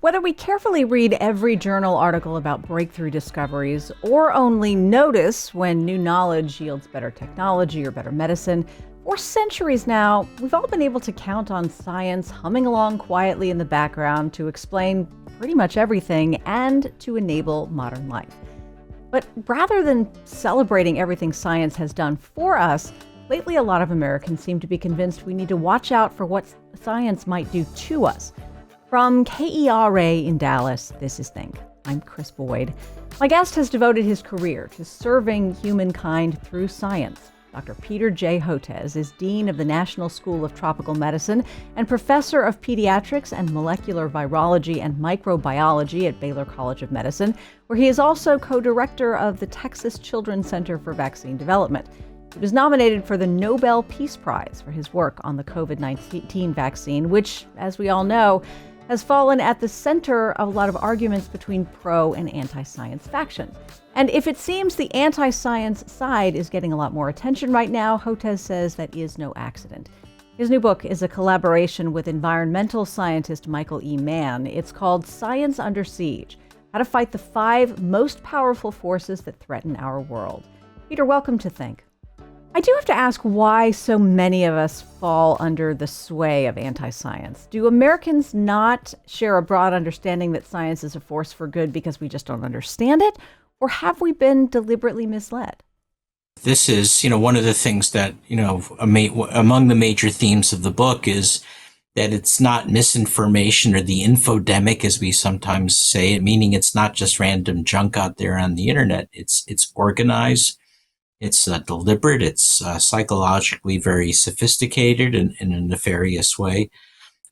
Whether we carefully read every journal article about breakthrough discoveries or only notice when new knowledge yields better technology or better medicine, for centuries now, we've all been able to count on science humming along quietly in the background to explain pretty much everything and to enable modern life. But rather than celebrating everything science has done for us, lately a lot of Americans seem to be convinced we need to watch out for what science might do to us. From KERA in Dallas, this is Think. I'm Krys Boyd. My guest has devoted his career to serving humankind through science. Dr. Peter J. Hotez is Dean of the National School of Tropical Medicine and Professor of Pediatrics and Molecular Virology and Microbiology at Baylor College of Medicine, where he is also co-director of the Texas Children's Center for Vaccine Development. He was nominated for the Nobel Peace Prize for his work on the COVID-19 vaccine, which, as we all know, has fallen at the center of a lot of arguments between pro and anti-science factions. And if it seems the anti-science side is getting a lot more attention right now, Hotez says that is no accident. His new book is a collaboration with environmental scientist Michael E. Mann. It's called Science Under Siege: How to Fight the 5 Most Powerful Forces That Threaten Our World. Peter, welcome to Think. I do have to ask why so many of us fall under the sway of anti-science. Do Americans not share a broad understanding that science is a force for good because we just don't understand it? Or have we been deliberately misled? This is, one of the things that, among the major themes of the book is that it's not misinformation or the infodemic, as we sometimes say it, meaning it's not just random junk out there on the internet. It's organized. It's deliberate. It's psychologically very sophisticated in a nefarious way.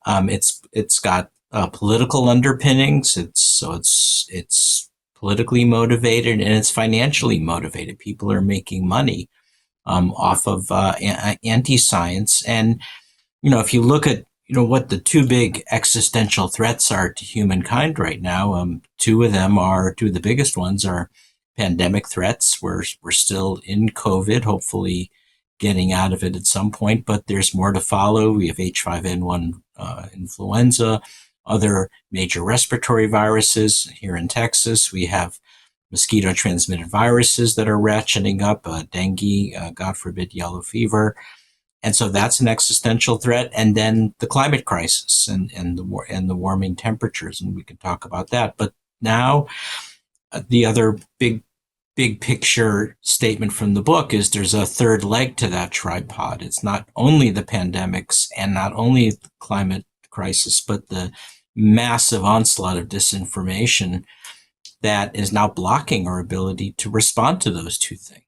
It's got political underpinnings. It's politically motivated and it's financially motivated. People are making money off of anti-science. And if you look at what the 2 big existential threats are to humankind right now, two of the biggest ones are pandemic threats. We're still in COVID, hopefully getting out of it at some point, but there's more to follow. We have H5N1 influenza, other major respiratory viruses. Here in Texas, we have mosquito-transmitted viruses that are ratcheting up, dengue, God forbid, yellow fever. And so that's an existential threat. And then the climate crisis and the warming temperatures, and we can talk about that. But now, the other big picture statement from the book is there's a third leg to that tripod. It's not only the pandemics and not only the climate crisis, but the massive onslaught of disinformation that is now blocking our ability to respond to those 2 things.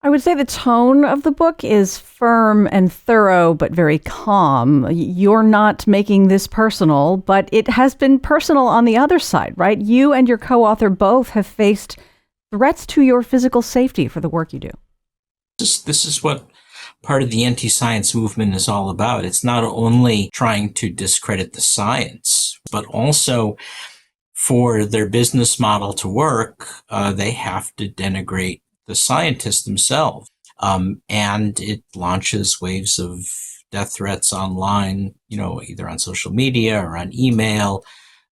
I would say the tone of the book is firm and thorough, but very calm. You're not making this personal, but it has been personal on the other side, right? You and your co-author both have faced threats to your physical safety for the work you do. This is what part of the anti-science movement is all about. It's not only trying to discredit the science, but also for their business model to work, they have to denigrate the scientists themselves. And it launches waves of death threats online, either on social media or on email,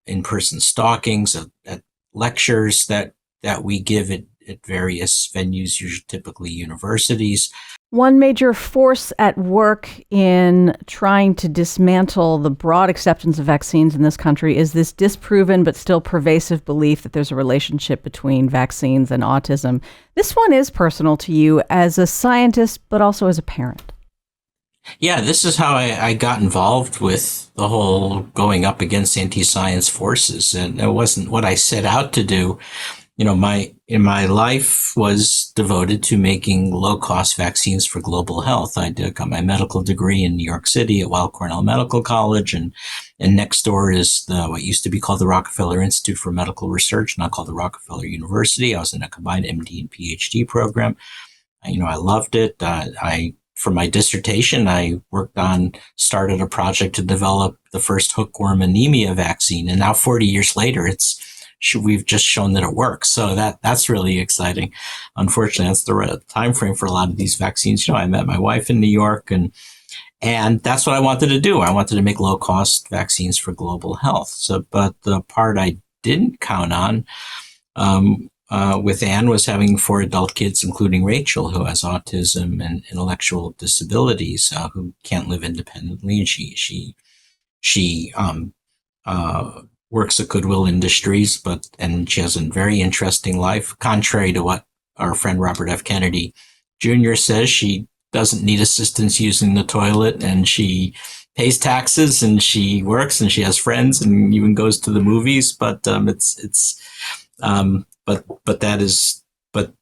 in-person stalkings at lectures that we give at various venues, usually typically universities. One major force at work in trying to dismantle the broad acceptance of vaccines in this country is this disproven but still pervasive belief that there's a relationship between vaccines and autism. This one is personal to you as a scientist, but also as a parent. Yeah, this is how I got involved with the whole going up against anti-science forces. And it wasn't what I set out to do. My life was devoted to making low-cost vaccines for global health. I got my medical degree in New York City at Weill Cornell Medical College, and next door is what used to be called the Rockefeller Institute for Medical Research, now called the Rockefeller University. I was in a combined MD and PhD program. I loved it. For my dissertation, I started a project to develop the first hookworm anemia vaccine, and now 40 years later, we've just shown that it works. So that's really exciting. Unfortunately, that's the time frame for a lot of these vaccines. I met my wife in New York, and And that's what I wanted to do. I wanted to make low cost vaccines for global health. So, but the part I didn't count on with Anne was having 4 adult kids, including Rachel, who has autism and intellectual disabilities, who can't live independently. And she works at Goodwill Industries, and she has a very interesting life. Contrary to what our friend Robert F. Kennedy Jr. says, she doesn't need assistance using the toilet, and she pays taxes, and she works, and she has friends, and even goes to the movies. But but that is but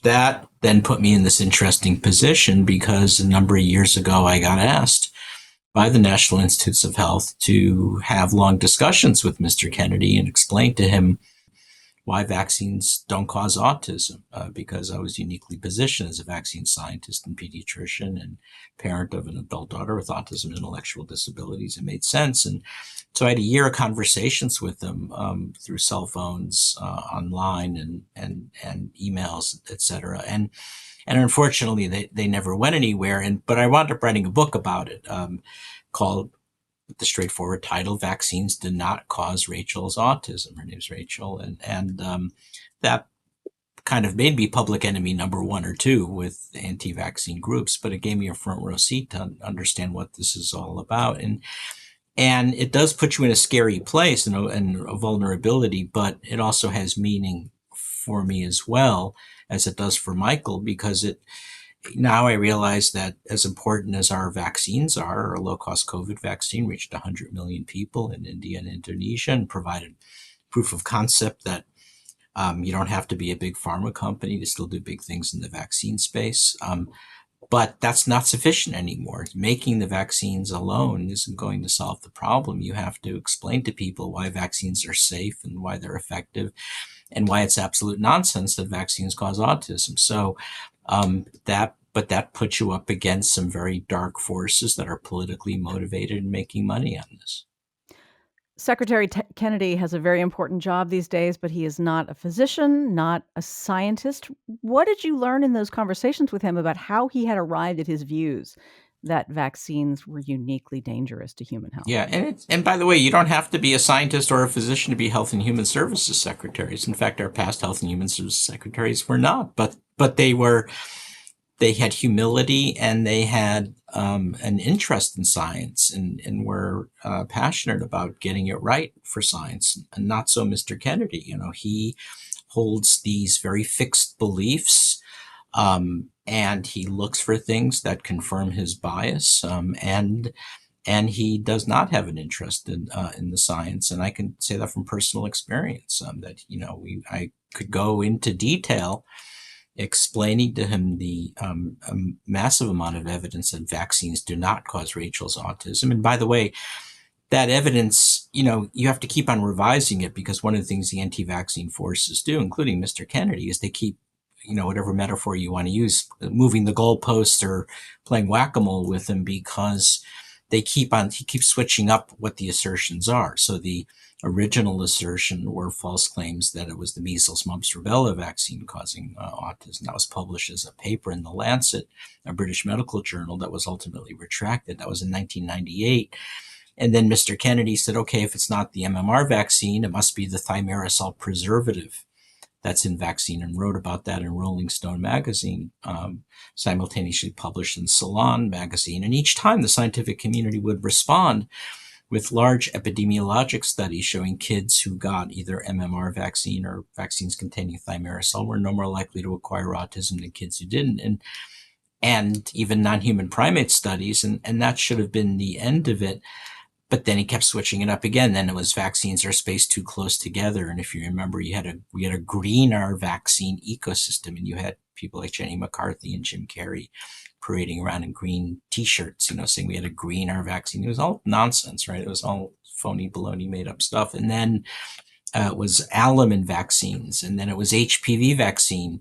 that then put me in this interesting position because a number of years ago I got asked by the National Institutes of Health to have long discussions with Mr. Kennedy and explain to him why vaccines don't cause autism, because I was uniquely positioned as a vaccine scientist and pediatrician and parent of an adult daughter with autism and intellectual disabilities. It made sense. And so I had a year of conversations with them through cell phones, online, and emails, et cetera. And unfortunately, they never went anywhere. But I wound up writing a book about it, called, with the straightforward title, "Vaccines Did Not Cause Rachel's Autism." Her name's Rachel. And that kind of made me public enemy number 1 or 2 with anti-vaccine groups, but it gave me a front row seat to understand what this is all about. And it does put you in a scary place and a vulnerability, but it also has meaning for me as well as it does for Michael, because now I realize that as important as our vaccines are, our low-cost COVID vaccine reached 100 million people in India and Indonesia and provided proof of concept that you don't have to be a big pharma company to still do big things in the vaccine space. But that's not sufficient anymore. Making the vaccines alone isn't going to solve the problem. You have to explain to people why vaccines are safe and why they're effective and why it's absolute nonsense that vaccines cause autism. So that puts you up against some very dark forces that are politically motivated and making money on this. Secretary Kennedy has a very important job these days, but he is not a physician, not a scientist. What did you learn in those conversations with him about how he had arrived at his views that vaccines were uniquely dangerous to human health? Yeah, and by the way, you don't have to be a scientist or a physician to be Health and Human Services secretaries. In fact, our past Health and Human Services secretaries were not, but they had humility and they had an interest in science and were passionate about getting it right for science. And not so Mr. Kennedy. He holds these very fixed beliefs, and he looks for things that confirm his bias, and he does not have an interest in the science. And I can say that from personal experience, that I could go into detail explaining to him the massive amount of evidence that vaccines do not cause Rachel's autism. And by the way, that evidence, you have to keep on revising it, because one of the things the anti-vaccine forces do, including Mr. Kennedy, is they keep, whatever metaphor you want to use, moving the goalposts or playing whack-a-mole with him, because he keeps switching up what the assertions are. So the original assertion were false claims that it was the measles, mumps, rubella vaccine causing autism. That was published as a paper in The Lancet, a British medical journal, that was ultimately retracted. That was in 1998. And then Mr. Kennedy said, okay, if it's not the MMR vaccine, it must be the thimerosal preservative that's in vaccine, and wrote about that in Rolling Stone magazine, simultaneously published in Salon magazine. And each time the scientific community would respond with large epidemiologic studies showing kids who got either MMR vaccine or vaccines containing thimerosal were no more likely to acquire autism than kids who didn't. And even non-human primate studies, and that should have been the end of it. But then he kept switching it up again. Then it was vaccines are spaced too close together. And if you remember, we had a greener vaccine ecosystem, and you had people like Jenny McCarthy and Jim Carrey parading around in green T-shirts, saying we had a greener vaccine. It was all nonsense, right? It was all phony, baloney, made up stuff. And then it was alum vaccines, and then it was HPV vaccine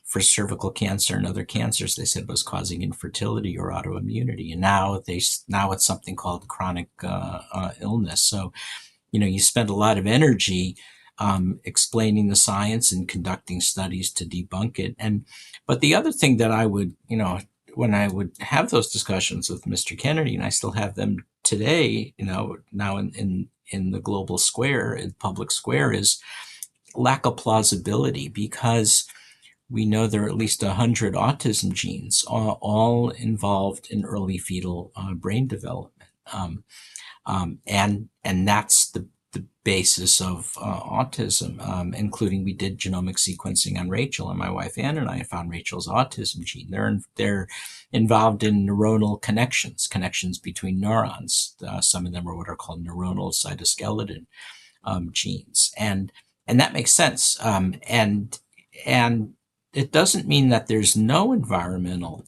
for cervical cancer and other cancers. They said was causing infertility or autoimmunity, and now it's something called chronic illness. So, you spend a lot of energy explaining the science and conducting studies to debunk it. But the other thing that I would, when I would have those discussions with Mr. Kennedy, and I still have them today, now in the global square, in public square, is lack of plausibility, because we know there are at least 100 autism genes, all involved in early fetal brain development. And that's the basis of autism, including we did genomic sequencing on Rachel, and my wife Ann and I found Rachel's autism gene. They're involved in neuronal connections between neurons. Some of them are what are called neuronal cytoskeleton genes, and that makes sense. And it doesn't mean that there's no environmental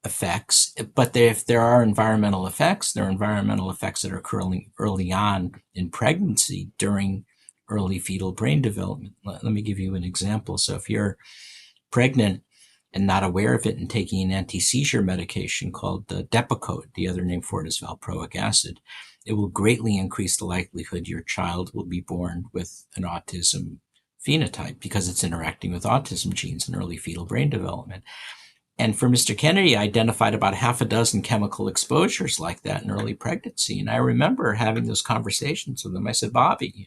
effects, but if there are environmental effects, there are environmental effects that are occurring early on in pregnancy during early fetal brain development. Let me give you an example. So if you're pregnant and not aware of it and taking an anti-seizure medication called Depakote, the other name for it is valproic acid, it will greatly increase the likelihood your child will be born with an autism phenotype, because it's interacting with autism genes in early fetal brain development. And for Mr. Kennedy, I identified about half a dozen chemical exposures like that in early pregnancy. And I remember having those conversations with him. I said, Bobby,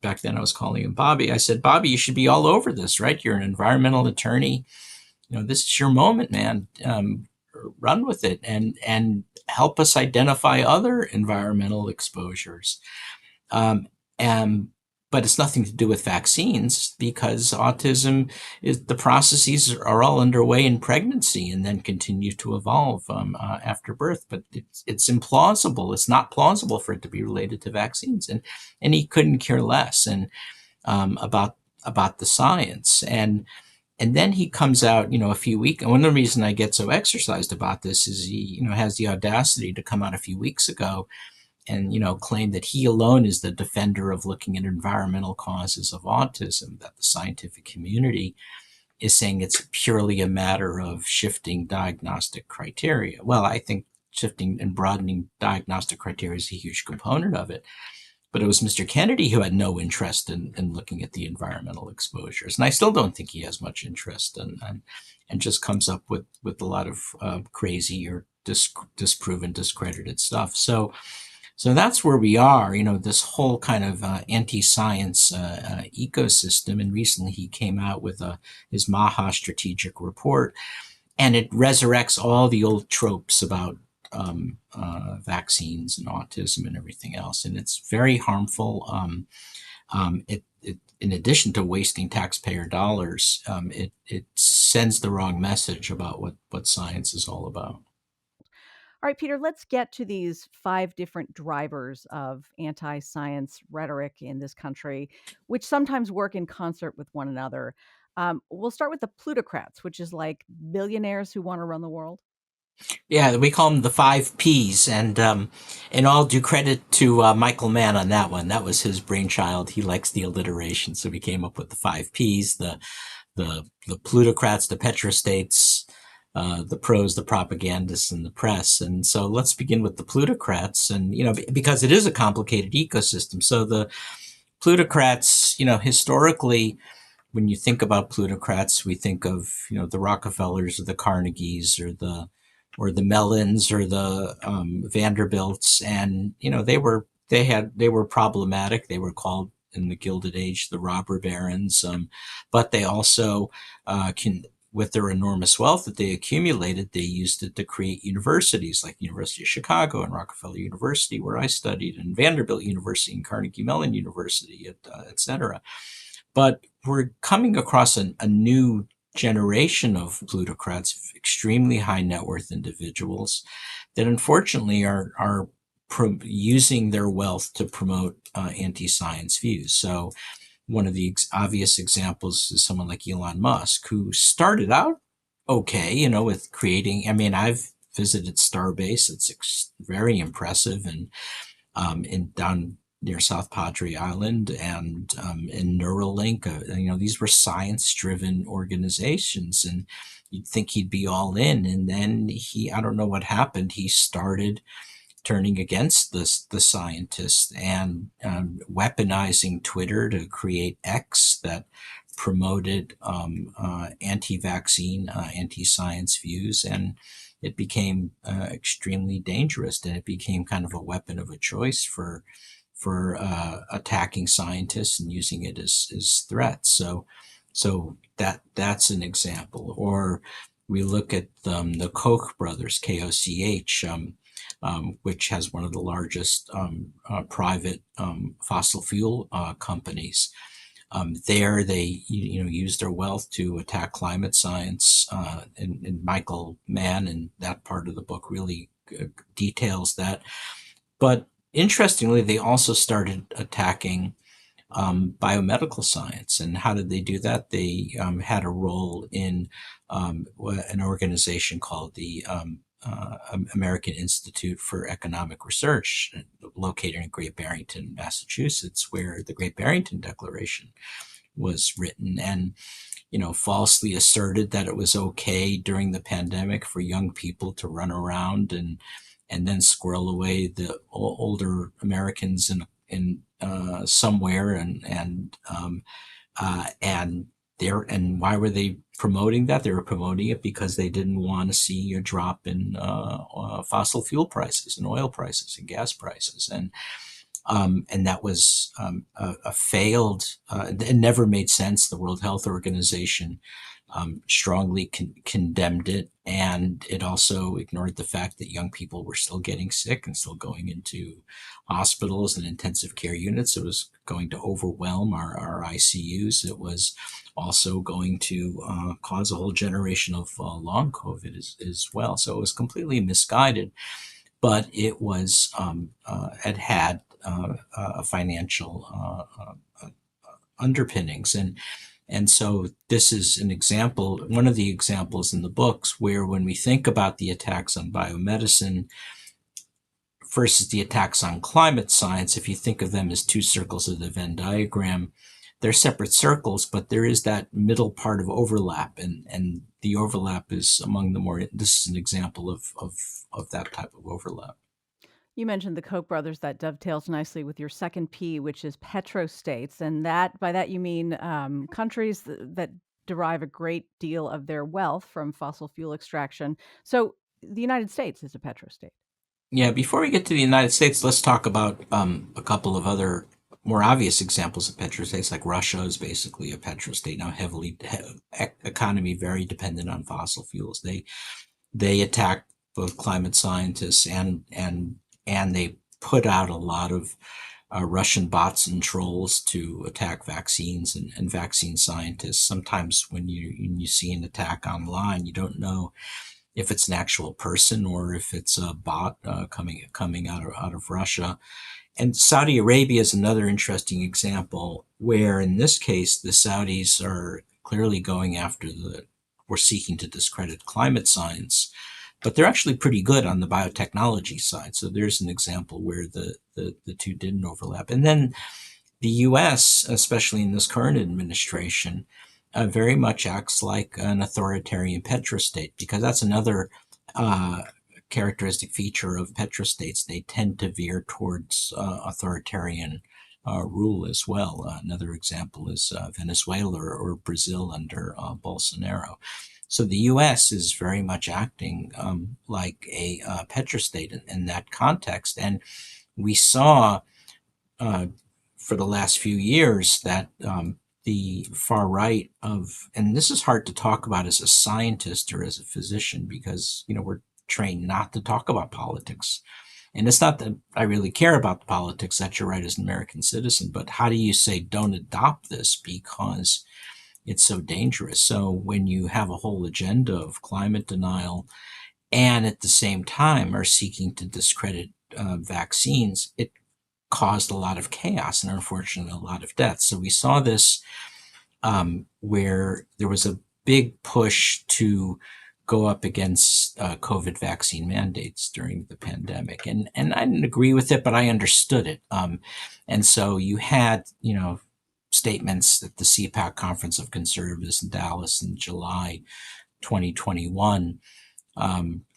back then I was calling him Bobby. I said, Bobby, you should be all over this, right? You're an environmental attorney. This is your moment, man. Run with it and help us identify other environmental exposures. But it's nothing to do with vaccines, because autism the processes are all underway in pregnancy and then continue to evolve after birth. But it's implausible. It's not plausible for it to be related to vaccines, and he couldn't care less about the science. And then he comes out, a few weeks. And one of the reasons I get so exercised about this is he, has the audacity to come out a few weeks ago and, claim that he alone is the defender of looking at environmental causes of autism, that the scientific community is saying it's purely a matter of shifting diagnostic criteria. Well, I think shifting and broadening diagnostic criteria is a huge component of it. But it was Mr. Kennedy who had no interest in looking at the environmental exposures. And I still don't think he has much interest, and just comes up with a lot of crazy or disproven, discredited stuff. So that's where we are, this whole kind of anti-science ecosystem. And recently he came out with his MAHA strategic report, and it resurrects all the old tropes about vaccines and autism and everything else. And it's very harmful. It in addition to wasting taxpayer dollars, it sends the wrong message about what science is all about. All right, Peter, let's get to these 5 different drivers of anti-science rhetoric in this country, which sometimes work in concert with one another. We'll start with the plutocrats, which is like billionaires who want to run the world. Yeah, we call them the 5 Ps, and all due credit to Michael Mann on that one. That was his brainchild. He likes the alliteration, so we came up with the 5 Ps: the plutocrats, the petrostates, the pros, the propagandists, and the press. And so let's begin with the plutocrats, and because it is a complicated ecosystem. So the plutocrats, historically, when you think about plutocrats, we think of the Rockefellers or the Carnegies or the Mellons or the Vanderbilts, and they were problematic. They were called in the Gilded Age the robber barons, but they also with their enormous wealth that they accumulated, they used it to create universities like the University of Chicago and Rockefeller University, where I studied, and Vanderbilt University and Carnegie Mellon University, et cetera. But we're coming across a new generation of plutocrats, extremely high net worth individuals that unfortunately are using their wealth to promote anti-science views. So one of the obvious examples is someone like Elon Musk, who started out okay, with creating, I've visited Starbase. It's very impressive, and down near South Padre Island, and in Neuralink, these were science-driven organizations, and you'd think he'd be all in. And then I don't know what happened. He started turning against the scientists and weaponizing Twitter to create X that promoted anti-vaccine, anti-science views, and it became extremely dangerous, and it became kind of a weapon of a choice for attacking scientists and using it as threats. So that's an example. Or we look at the Koch brothers, KOCH, which has one of the largest private fossil fuel companies. There, they use their wealth to attack climate science, and Michael Mann in that part of the book really details that. But interestingly, they also started attacking biomedical science. And how did they do that? They had a role in an organization called the American Institute for Economic Research, located in Great Barrington, Massachusetts, where the Great Barrington Declaration was written, and falsely asserted that it was okay during the pandemic for young people to run around and then squirrel away the older Americans in somewhere, and why were they promoting that? They were promoting it because they didn't want to see a drop in fossil fuel prices and oil prices and gas prices, and that was a failed. It never made sense. The World Health Organization strongly condemned it, and it also ignored the fact that young people were still getting sick and still going into hospitals and intensive care units. It was going to overwhelm our ICUs. It was also going to cause a whole generation of long COVID as well. So it was completely misguided, but it was it had financial underpinnings. And so this is an example, one of the examples in the books, where when we think about the attacks on biomedicine versus the attacks on climate science, if you think of them as two circles of the Venn diagram, they're separate circles, but there is that middle part of overlap, and the overlap is among the more, this is an example of that type of overlap. You mentioned the Koch brothers. That dovetails nicely with your second P, which is petrostates, and that by that you mean countries that derive a great deal of their wealth from fossil fuel extraction. So the United States is a petrostate. Yeah, before we get to the United States, let's talk about a couple of other more obvious examples of petrostates. Like Russia is basically a petrostate now, economy very dependent on fossil fuels. They attack both climate scientists and they put out a lot of Russian bots and trolls to attack vaccines and vaccine scientists. Sometimes when you see an attack online, you don't know if it's an actual person or if it's a bot coming out of Russia. And Saudi Arabia is another interesting example, where in this case the Saudis are clearly going after we're seeking to discredit climate science, but they're actually pretty good on the biotechnology side. So there's an example where the two didn't overlap. And then the U.S., especially in this current administration, very much acts like an authoritarian petrostate, because that's another characteristic feature of petrostates. They tend to veer towards authoritarian rule as well. Another example is Venezuela or Brazil under Bolsonaro. So the U.S. is very much acting like a petrostate in that context. And we saw for the last few years that the far right and this is hard to talk about as a scientist or as a physician, because, we're trained not to talk about politics. And it's not that I really care about the politics, that's your right as an American citizen, but how do you say don't adopt this because it's so dangerous? So when you have a whole agenda of climate denial and at the same time are seeking to discredit vaccines, it caused a lot of chaos and unfortunately a lot of deaths. So we saw this where there was a big push to go up against COVID vaccine mandates during the pandemic. And I didn't agree with it, but I understood it. And so you had, statements at the CPAC Conference of Conservatives in Dallas in July 2021,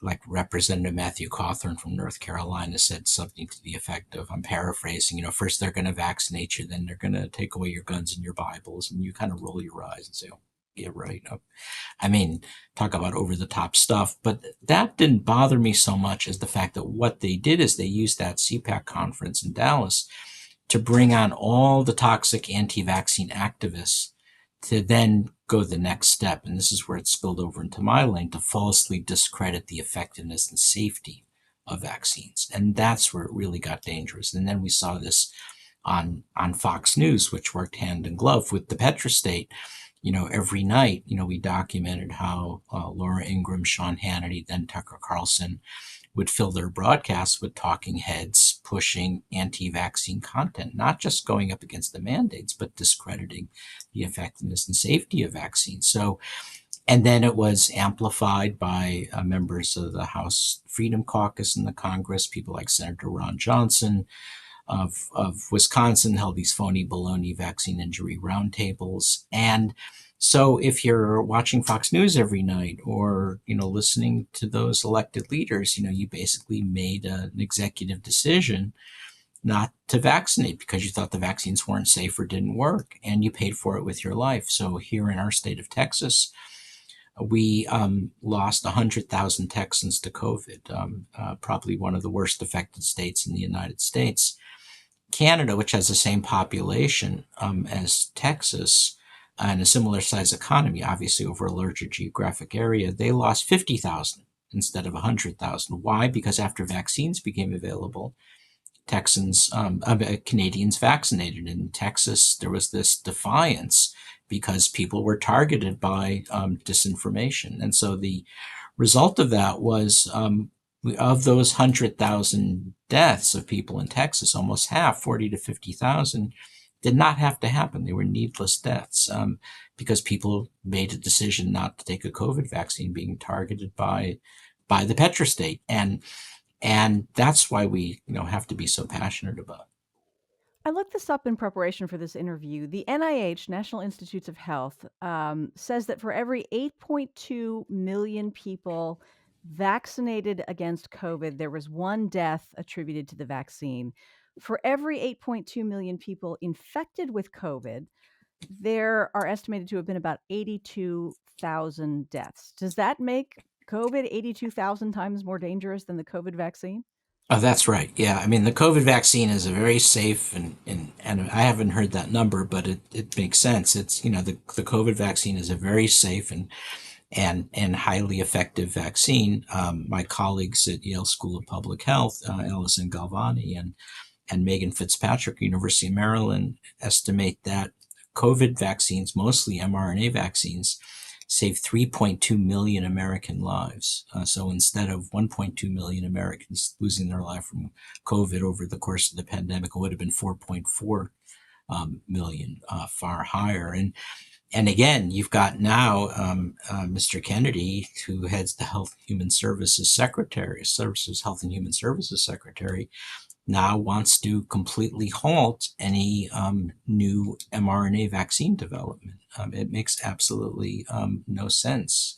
like Representative Matthew Cawthorn from North Carolina said something to the effect of, I'm paraphrasing, first they're going to vaccinate you, then they're going to take away your guns and your Bibles. And you kind of roll your eyes and say, oh, yeah, right. I mean, talk about over the top stuff. But that didn't bother me so much as the fact that what they did is they used that CPAC conference in Dallas to bring on all the toxic anti-vaccine activists to then go the next step. And this is where it spilled over into my lane, to falsely discredit the effectiveness and safety of vaccines. And that's where it really got dangerous. And then we saw this on Fox News, which worked hand in glove with the petrostate. Every night, we documented how Laura Ingraham, Sean Hannity, then Tucker Carlson would fill their broadcasts with talking heads pushing anti-vaccine content, not just going up against the mandates, but discrediting the effectiveness and safety of vaccines. So, and then it was amplified by members of the House Freedom Caucus in the Congress, people like Senator Ron Johnson of Wisconsin held these phony baloney vaccine injury roundtables. And so if you're watching Fox News every night or, listening to those elected leaders, you basically made an executive decision not to vaccinate because you thought the vaccines weren't safe or didn't work, and you paid for it with your life. So here in our state of Texas, we lost 100,000 Texans to COVID, probably one of the worst affected states in the United States. Canada, which has the same population as Texas and a similar size economy, obviously over a larger geographic area, they lost 50,000 instead of 100,000. Why? Because after vaccines became available, Canadians vaccinated. In Texas, there was this defiance because people were targeted by disinformation. And so the result of that was of those 100,000 deaths of people in Texas, almost half, 40 to 50,000, did not have to happen. They were needless deaths because people made a decision not to take a COVID vaccine, being targeted by the petrostate. And that's why we have to be so passionate about it. I looked this up in preparation for this interview. The NIH, National Institutes of Health, says that for every 8.2 million people vaccinated against COVID, there was one death attributed to the vaccine. For every 8.2 million people infected with COVID, there are estimated to have been about 82,000 deaths. Does that make COVID 82,000 times more dangerous than the COVID vaccine? Oh, that's right. Yeah. I mean, the COVID vaccine is a very safe and I haven't heard that number, but it makes sense. It's, the COVID vaccine is a very safe and highly effective vaccine. My colleagues at Yale School of Public Health, Allison Galvani and Megan Fitzpatrick, University of Maryland, estimate that COVID vaccines, mostly mRNA vaccines, saved 3.2 million American lives. So instead of 1.2 million Americans losing their life from COVID over the course of the pandemic, it would have been 4.4 million, far higher. And again, you've got now Mr. Kennedy, who heads the Health and Human Services Secretary, Health and Human Services Secretary, now wants to completely halt any new mRNA vaccine development. It makes absolutely no sense.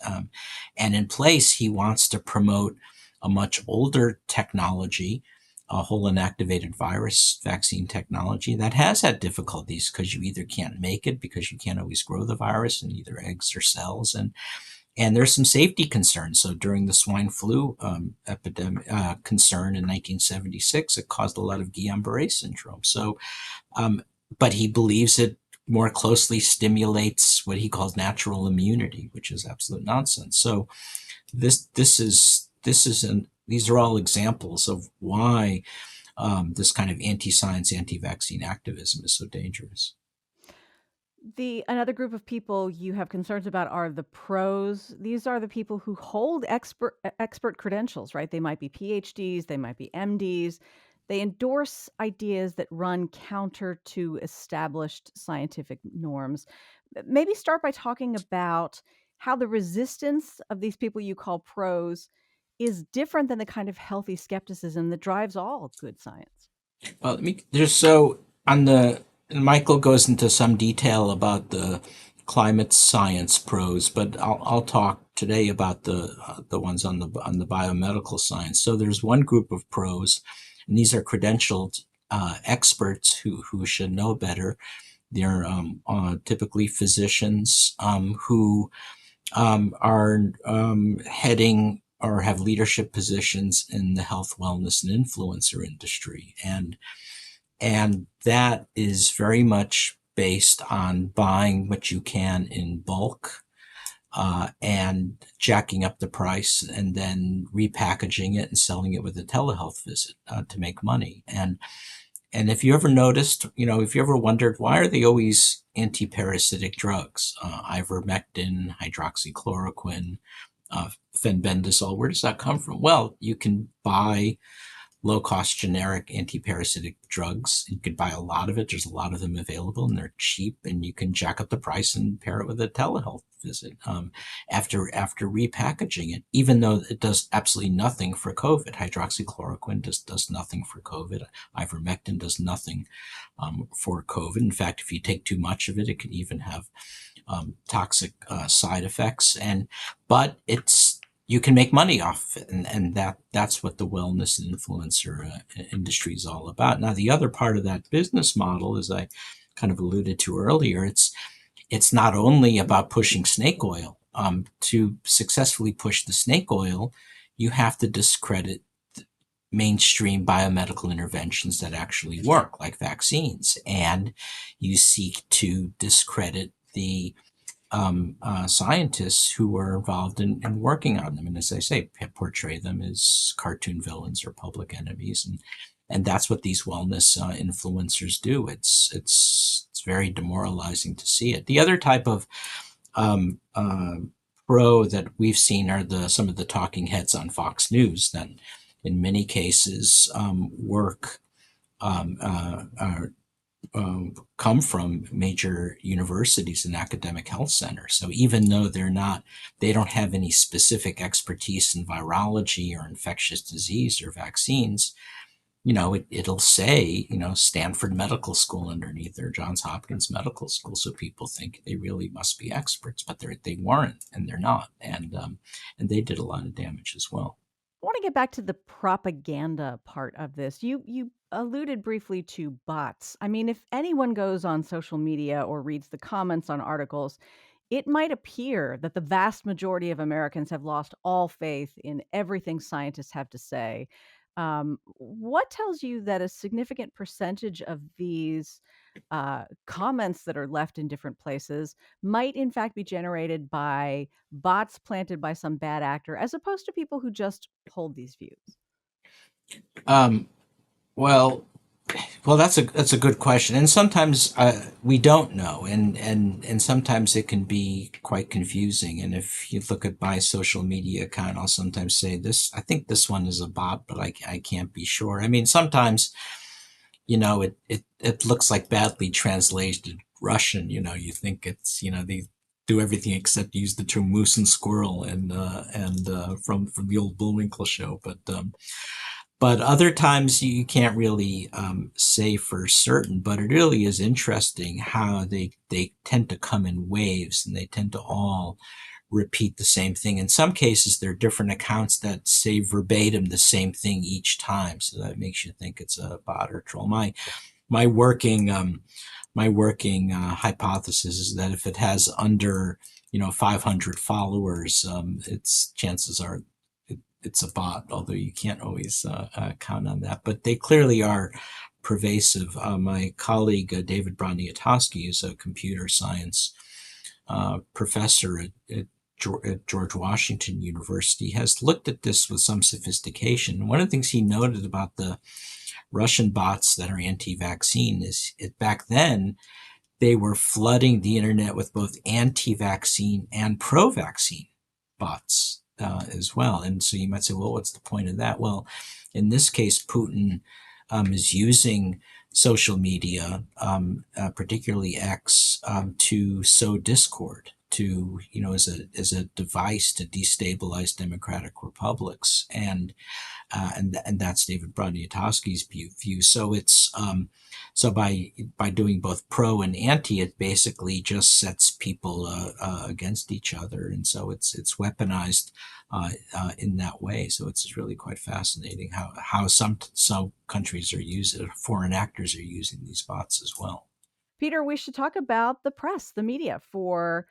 And in place, he wants to promote a much older technology, a whole inactivated virus vaccine technology that has had difficulties because you either can't make it because you can't always grow the virus in either eggs or cells. And there's some safety concerns. So during the swine flu epidemic concern in 1976, it caused a lot of Guillain-Barré syndrome. So, but he believes it more closely stimulates what he calls natural immunity, which is absolute nonsense. So these are all examples of why this kind of anti-science, anti-vaccine activism is so dangerous. Another group of people you have concerns about are the pros. These are the people who hold expert credentials, right? They might be PhDs, they might be MDs. They endorse ideas that run counter to established scientific norms. Maybe start by talking about how the resistance of these people you call pros is different than the kind of healthy skepticism that drives all good science. Well, Michael goes into some detail about the climate science pros, but I'll talk today about the ones on the biomedical science. So there's one group of pros, and these are credentialed experts who should know better. They're typically physicians who are heading or have leadership positions in the health, wellness, and influencer industry, and that is very much based on buying what you can in bulk and jacking up the price and then repackaging it and selling it with a telehealth visit to make money. And if you ever noticed, if you ever wondered, why are they always anti-parasitic drugs? Ivermectin, hydroxychloroquine, fenbendazole, where does that come from? Well, you can buy low-cost generic anti-parasitic drugs. You could buy a lot of it. There's a lot of them available, and they're cheap, and you can jack up the price and pair it with a telehealth visit after repackaging it, even though it does absolutely nothing for COVID. Hydroxychloroquine does nothing for COVID. Ivermectin does nothing for COVID. In fact, if you take too much of it, it can even have toxic side effects. But you can make money off of it, and that's what the wellness and influencer industry is all about. Now, the other part of that business model, as I kind of alluded to earlier, it's not only about pushing snake oil. To successfully push the snake oil, you have to discredit mainstream biomedical interventions that actually work, like vaccines, and you seek to discredit the scientists who were involved in working on them. And as I say, portray them as cartoon villains or public enemies. And that's what these wellness influencers do. It's very demoralizing to see it. The other type of pro that we've seen are some of the talking heads on Fox News that in many cases work come from major universities and academic health centers. So even though they don't have any specific expertise in virology or infectious disease or vaccines, it'll say, Stanford Medical School underneath or Johns Hopkins Medical School. So people think they really must be experts, but they weren't, and they're not. And they did a lot of damage as well. I want to get back to the propaganda part of this. You alluded briefly to bots. I mean, if anyone goes on social media or reads the comments on articles, it might appear that the vast majority of Americans have lost all faith in everything scientists have to say. What tells you that a significant percentage of these comments that are left in different places might, in fact, be generated by bots planted by some bad actor, as opposed to people who just hold these views? Um, well, that's a good question, and sometimes we don't know, and sometimes it can be quite confusing. And if you look at my social media account, I'll sometimes say this. I think this one is a bot, but I can't be sure. I mean, sometimes it looks like badly translated Russian. You think it's they do everything except use the term moose and squirrel and from the old Bullwinkle show, but other times you can't really say for certain, but it really is interesting how they tend to come in waves, and they tend to all repeat the same thing. In some cases, there are different accounts that say verbatim the same thing each time, so that makes you think it's a bot or troll. My working hypothesis is that if it has under 500 followers, its chances are it's a bot, although you can't always count on that. But they clearly are pervasive. My colleague, David Broniatowski, is a computer science professor at George Washington University, has looked at this with some sophistication. One of the things he noted about the Russian bots that are anti-vaccine is back then, they were flooding the internet with both anti-vaccine and pro-vaccine bots as well. And so you might say, well, what's the point of that? Well, in this case, Putin is using social media, particularly X, to sow discord, to, as a device to destabilize democratic republics. And that's David Broniatowski's view. So it's so by doing both pro and anti, it basically just sets people against each other, and so it's weaponized in that way. So it's really quite fascinating how some countries are using, foreign actors are using these bots as well. Peter, we should talk about the press, the media, for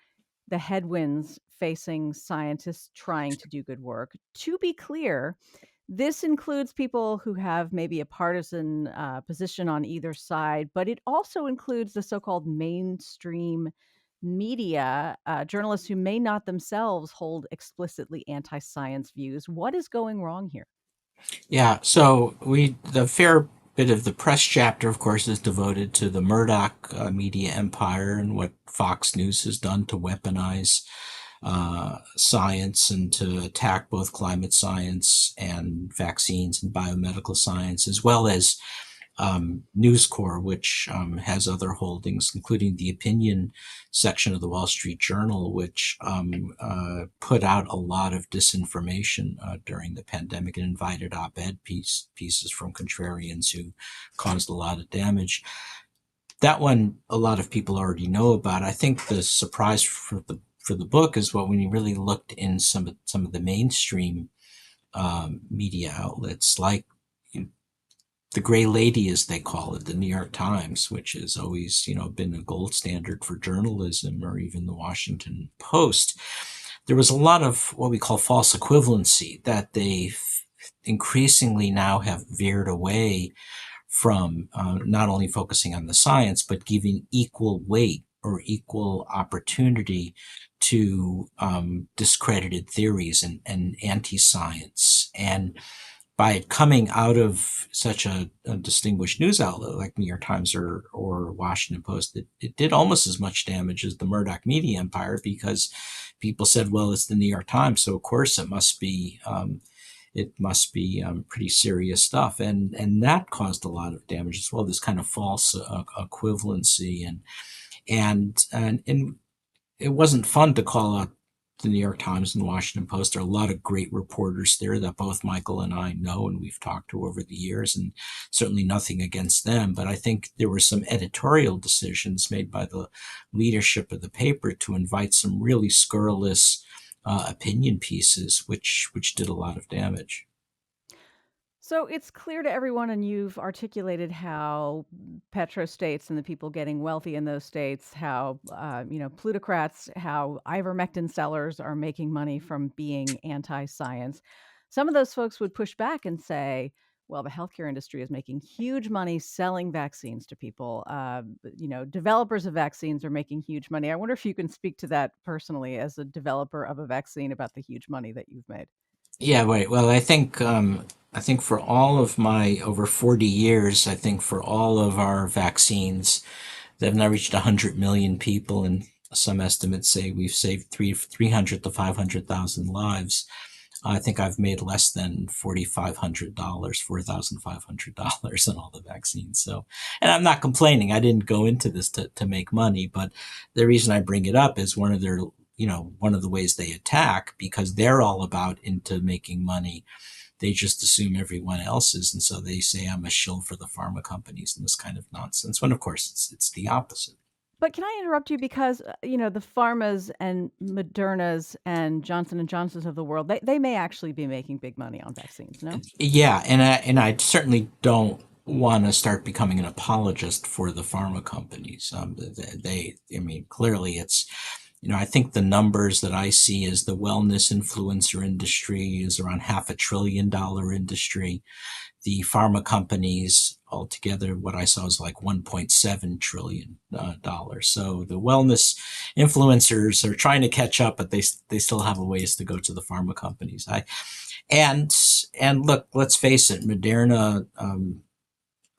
the headwinds facing scientists trying to do good work. To be clear, this includes people who have maybe a partisan position on either side, but it also includes the so called mainstream media, journalists who may not themselves hold explicitly anti science views. What is going wrong here? Yeah, so the fair bit of the press chapter, of course, is devoted to the Murdoch media empire and what Fox News has done to weaponize science and to attack both climate science and vaccines and biomedical science, as well as News Corps, which has other holdings, including the opinion section of the Wall Street Journal, which put out a lot of disinformation during the pandemic and invited op-ed pieces from contrarians who caused a lot of damage. That one, a lot of people already know about. I think the surprise for the book is when you really looked in some of the mainstream media outlets, like the Gray Lady, as they call it, the New York Times, which has always, been a gold standard for journalism, or even the Washington Post. There was a lot of what we call false equivalency that they increasingly now have veered away from, not only focusing on the science, but giving equal weight or equal opportunity to discredited theories and anti-science. And by it coming out of such a distinguished news outlet like New York Times or Washington Post, it did almost as much damage as the Murdoch media empire, because people said, well, it's the New York Times, so of course it must be pretty serious stuff, and that caused a lot of damage as well. This kind of false equivalency, and it wasn't fun to call out the New York Times and the Washington Post. There are a lot of great reporters there that both Michael and I know and we've talked to over the years, and certainly nothing against them. But I think there were some editorial decisions made by the leadership of the paper to invite some really scurrilous opinion pieces, which did a lot of damage. So it's clear to everyone, and you've articulated how petrostates and the people getting wealthy in those states, how plutocrats, how ivermectin sellers are making money from being anti-science. Some of those folks would push back and say, "Well, the healthcare industry is making huge money selling vaccines to people. Developers of vaccines are making huge money." I wonder if you can speak to that personally as a developer of a vaccine about the huge money that you've made. Yeah, right. Well, I think for all of my over 40 years, I think for all of our vaccines, they've now reached 100 million people, and some estimates say we've saved 300 to 500,000 lives. I think I've made less than $4,500 on all the vaccines. So, and I'm not complaining. I didn't go into this to make money, but the reason I bring it up is one of the ways they attack, because they're all about into making money. They just assume everyone else is. And so they say I'm a shill for the pharma companies and this kind of nonsense, when of course it's the opposite. But can I interrupt you because, the pharmas and Modernas and Johnson and Johnsons of the world, they may actually be making big money on vaccines, no? Yeah, and I certainly don't want to start becoming an apologist for the pharma companies. I mean, clearly it's, I think the numbers that I see is the wellness influencer industry is around $500 billion industry. The pharma companies altogether, what I saw is like $1.7 trillion. So the wellness influencers are trying to catch up, but they still have a ways to go to the pharma companies. And look, let's face it, Moderna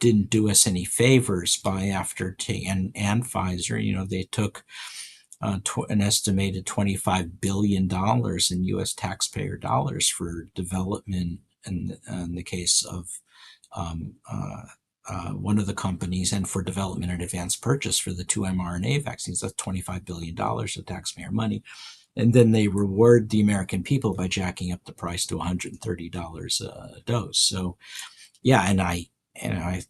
didn't do us any favors by and Pfizer. They took an estimated $25 billion in U.S. taxpayer dollars for development in the case of one of the companies, and for development and advanced purchase for the 2 mRNA vaccines. That's $25 billion of taxpayer money. And then they reward the American people by jacking up the price to $130 a dose. So, yeah,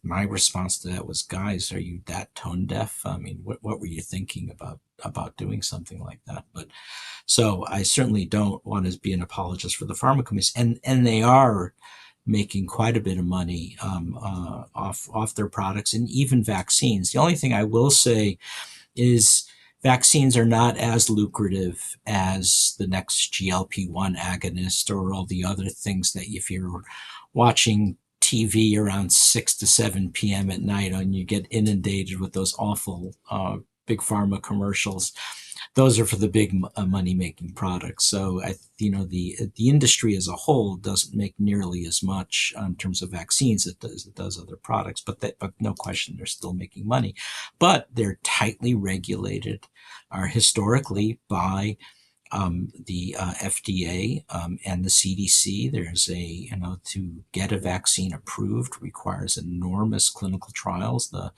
my response to that was, guys, are you that tone deaf? I mean, what were you thinking about doing something like that? But so I certainly don't want to be an apologist for the pharma companies, and they are making quite a bit of money off their products and even vaccines. The only thing I will say is vaccines are not as lucrative as the next GLP-1 agonist or all the other things that if you're watching TV around 6 to 7 p.m. at night and you get inundated with those awful big pharma commercials, those are for the big money-making products. So, the industry as a whole doesn't make nearly as much in terms of vaccines as it does other products. But no question, they're still making money. But they're tightly regulated, are historically by the FDA and the CDC. There's to get a vaccine approved requires enormous clinical trials. The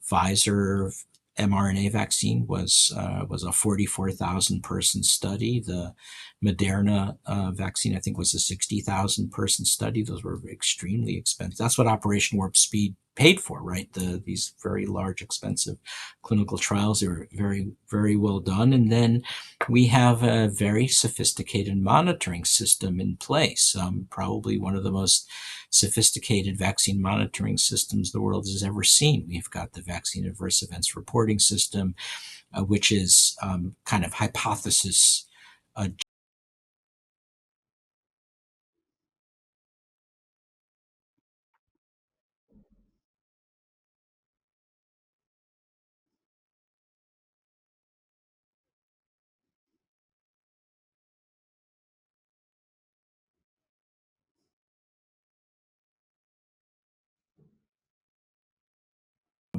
Pfizer mRNA vaccine was a 44,000 person study. The Moderna vaccine, I think, was a 60,000 person study. Those were extremely expensive. That's what Operation Warp Speed paid for, right? These very large, expensive clinical trials. They were very, very well done. And then we have a very sophisticated monitoring system in place, probably one of the most sophisticated vaccine monitoring systems the world has ever seen. We've got the Vaccine Adverse Events Reporting System, which is kind of hypothesis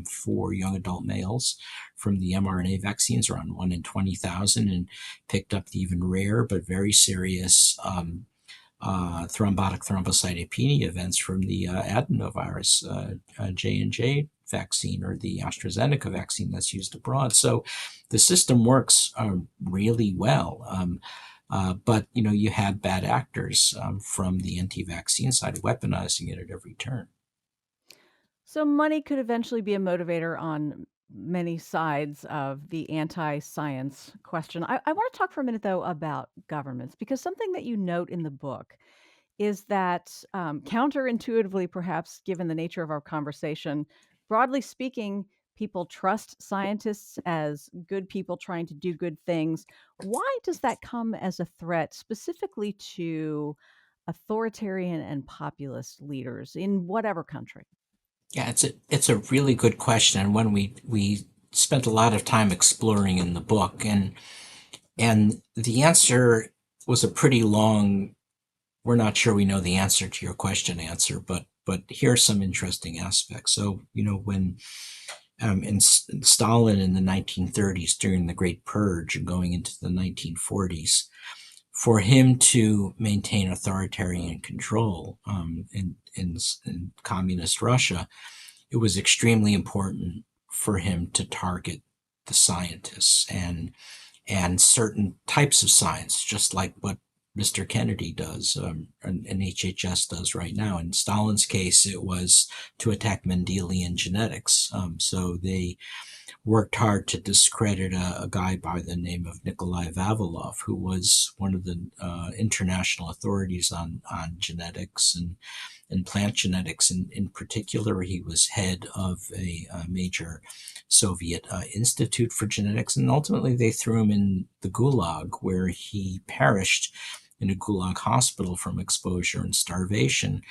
for young adult males from the mRNA vaccines, around 1 in 20,000, and picked up the even rare but very serious thrombotic thrombocytopenia events from the adenovirus J&J vaccine, or the AstraZeneca vaccine that's used abroad. So the system works really well. But you have bad actors from the anti-vaccine side weaponizing it at every turn. So money could eventually be a motivator on many sides of the anti-science question. I want to talk for a minute, though, about governments, because something that you note in the book is that, counterintuitively, perhaps given the nature of our conversation, broadly speaking, people trust scientists as good people trying to do good things. Why does that come as a threat specifically to authoritarian and populist leaders in whatever country? Yeah, it's a really good question, and one we spent a lot of time exploring in the book, and the answer was a pretty long. We're not sure we know the answer to your question answer, but here are some interesting aspects. So when Stalin in the 1930s during the Great Purge and going into the 1940s, for him to maintain authoritarian control in communist Russia, it was extremely important for him to target the scientists and certain types of science, just like what Mr. Kennedy does and HHS does right now. In Stalin's case, it was to attack Mendelian genetics. So they worked hard to discredit a guy by the name of Nikolai Vavilov, who was one of the international authorities on genetics and plant genetics. In particular, he was head of a major Soviet institute for genetics, and ultimately they threw him in the Gulag, where he perished in a Gulag hospital from exposure and starvation,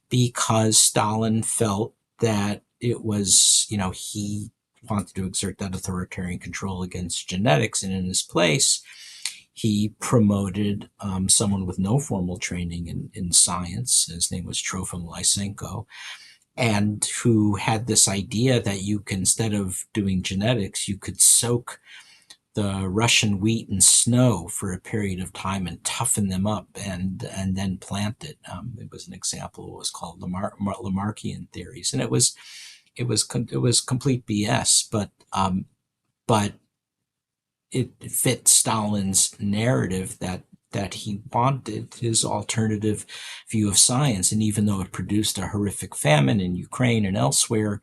because Stalin felt that it was, he wanted to exert that authoritarian control against genetics, and in his place, he promoted someone with no formal training in science. His name was Trofim Lysenko, and who had this idea that you can, instead of doing genetics, you could soak the Russian wheat in snow for a period of time and toughen them up and then plant it. It was an example of what was called Lamarckian theories. And it was it was complete BS. But it fit Stalin's narrative that he wanted, his alternative view of science. And even though it produced a horrific famine in Ukraine and elsewhere,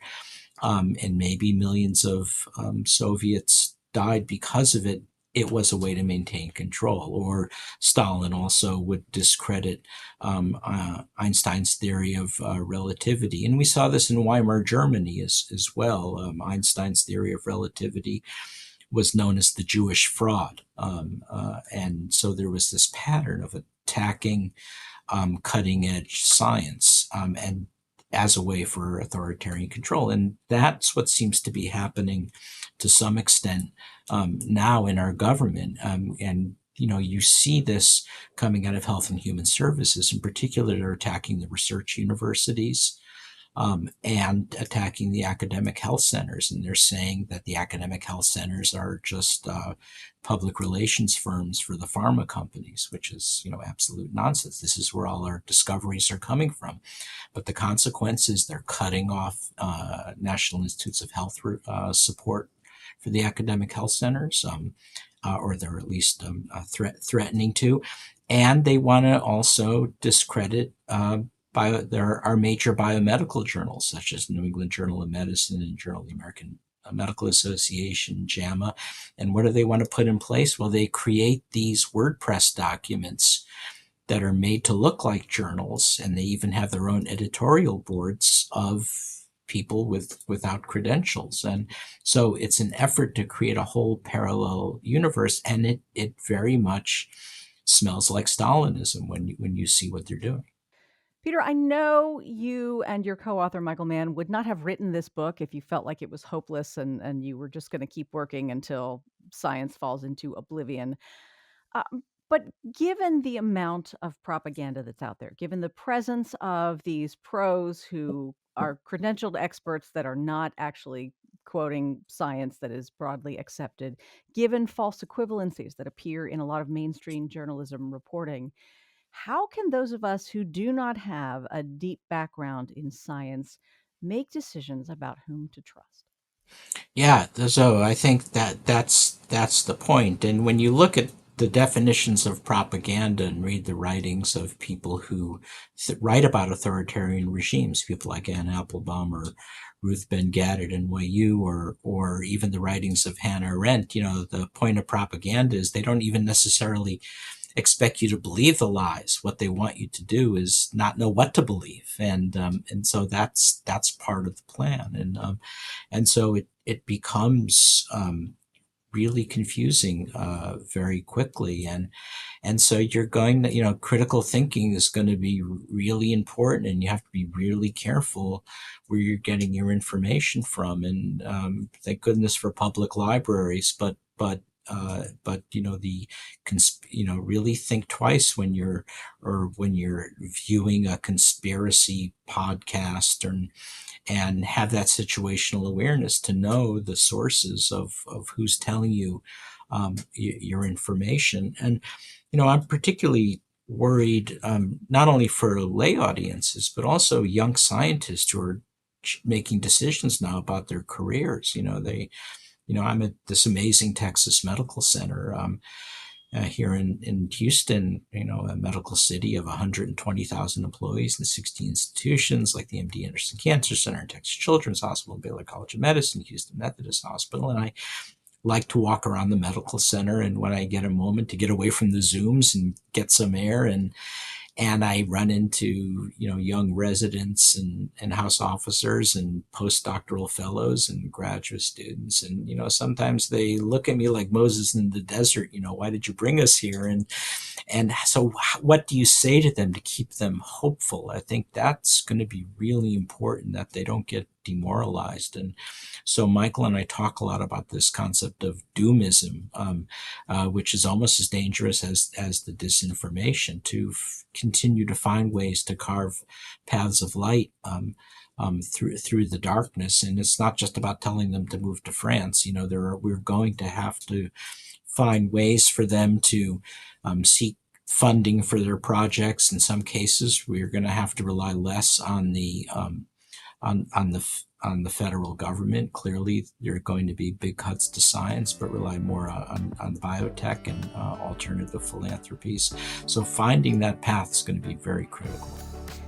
and maybe millions of Soviets died because of it, it was a way to maintain control. Or Stalin also would discredit Einstein's theory of relativity. And we saw this in Weimar Germany as well. Einstein's theory of relativity was known as the Jewish fraud. And so there was this pattern of attacking cutting edge science and as a way for authoritarian control. And that's what seems to be happening to some extent now in our government. And you see this coming out of Health and Human Services. In particular, they're attacking the research universities and attacking the academic health centers. And they're saying that the academic health centers are just public relations firms for the pharma companies, which is, absolute nonsense. This is where all our discoveries are coming from. But the consequence is they're cutting off National Institutes of Health support for the academic health centers, or they're at least threatening to. And they want to also discredit there are major biomedical journals, such as New England Journal of Medicine and Journal of the American Medical Association, JAMA. And what do they want to put in place? Well, they create these WordPress documents that are made to look like journals, and they even have their own editorial boards of people without credentials. And so it's an effort to create a whole parallel universe, and it very much smells like Stalinism when you see what they're doing. Peter, I know you and your co-author, Michael Mann, would not have written this book if you felt like it was hopeless and you were just going to keep working until science falls into oblivion. But given the amount of propaganda that's out there, given the presence of these pros who are credentialed experts that are not actually quoting science that is broadly accepted, given false equivalencies that appear in a lot of mainstream journalism reporting, how can those of us who do not have a deep background in science make decisions about whom to trust? Yeah, so I think that's the point. And when you look at the definitions of propaganda and read the writings of people who write about authoritarian regimes, people like Anne Applebaum or Ruth Ben-Gad at NYU, or even the writings of Hannah Arendt, the point of propaganda is they don't even necessarily expect you to believe the lies. What they want you to do is not know what to believe, and so that's part of the plan, and so it becomes really confusing very quickly, and so you're going to, critical thinking is going to be really important, and you have to be really careful where you're getting your information from. And thank goodness for public libraries, but really think twice when you're viewing a conspiracy podcast, and have that situational awareness to know the sources of who's telling you your information. And I'm particularly worried not only for lay audiences but also young scientists who are making decisions now about their careers. I'm at this amazing Texas Medical Center here in Houston, a medical city of 120,000 employees and 60 institutions like the MD Anderson Cancer Center and Texas Children's Hospital, Baylor College of Medicine, Houston Methodist Hospital. And I like to walk around the medical center, and when I get a moment to get away from the Zooms and get some air, and I run into, young residents and house officers and postdoctoral fellows and graduate students. And, sometimes they look at me like Moses in the desert, why did you bring us here? And so what do you say to them to keep them hopeful? I think that's going to be really important, that they don't get demoralized. And so Michael and I talk a lot about this concept of doomism, which is almost as dangerous as the disinformation, to continue to find ways to carve paths of light through the darkness. And it's not just about telling them to move to France. We're going to have to find ways for them to seek funding for their projects. In some cases, we're going to have to rely less on the on the federal government. Clearly, there are going to be big cuts to science, but rely more on biotech and alternative philanthropies. So finding that path is going to be very critical.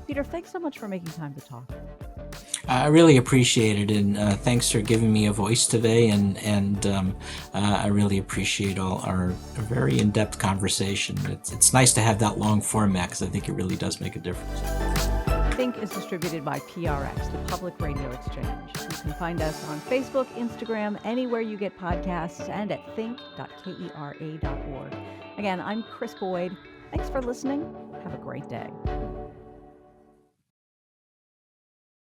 Peter, thanks so much for making time to talk. I really appreciate it, and thanks for giving me a voice today. And I really appreciate all our very in-depth conversation. It's nice to have that long format because I think it really does make a difference. Think is distributed by PRX, the Public Radio Exchange. You can find us on Facebook, Instagram, anywhere you get podcasts, and at think.kera.org. Again, I'm Krys Boyd. Thanks for listening. Have a great day.